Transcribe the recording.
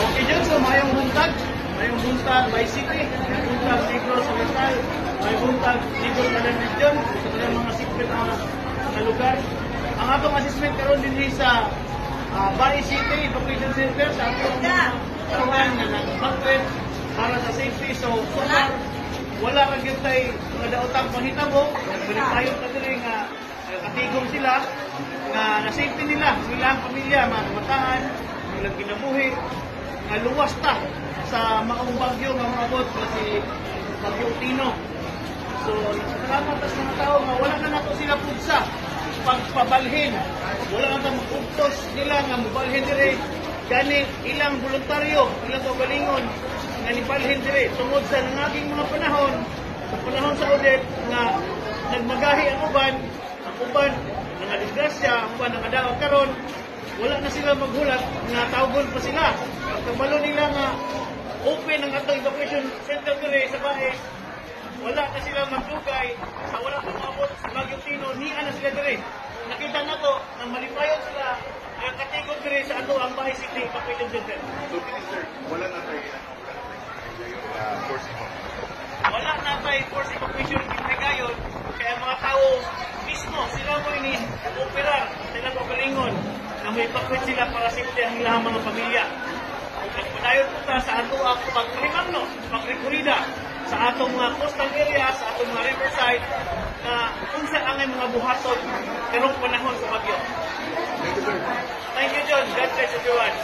Okay dyan, so mayong buntag, bicycle, mayong buntag, Negros, Oriental, mayong buntag, Negros, Northern Region, sa kanyang mga secret na lugar. Ang atong assessment karon din sa Bari City Evacuation Center sa atong karuhan na nag-backtrip para sa safety. So far, wala ka gyud tay daotang panghitabo, nagbalitayon ka diri nga katigom sila nga na-safety nila, nilang pamilya, mga kamatahan, nilang kinabuhi, nga luwas ta sa maong bagyo nga umabot kasi Bagyo Tino. So, salamat sa mga tao nga wala na nato sila pugsa pagpabalhin. Wala na tayong magpugtos nila nga mubalhin dire. Gani ilang voluntaryo, ilang kagalingon nga nibalhin dire tungod sa nangaging mga panahon, sa panahon sa audit nga nagmagahi ang uban nga disgrasya, ang uban nga daog karon, wala na sila maghulat nga tawgon pa sila. Pagkabalo nila nga open ang atong evacuation center dire sa Baes, wala na sila magdugay sa wala na maabot sa Bagyo Tino, niya na sila dire. Nakita na to na malipayon sila ang katigod dire sa ato ang Baes City Evacuation Center. So, Minister, wala na tayo force evacuation. Wala na tayo force evacuation gayon kaya mga tao mismo sila mo ini operar sila pagalingon na may evacuate sila para safety ang ilang mga pamilya. Padayon po ta sa ato ang pagrimangno, pagrekurida sa atong mga coastal area, sa atong mga riverside na kung saan ang mga buhaton karong panahon sa bagyo. Thank you, sir. Thank you, John. God bless everyone.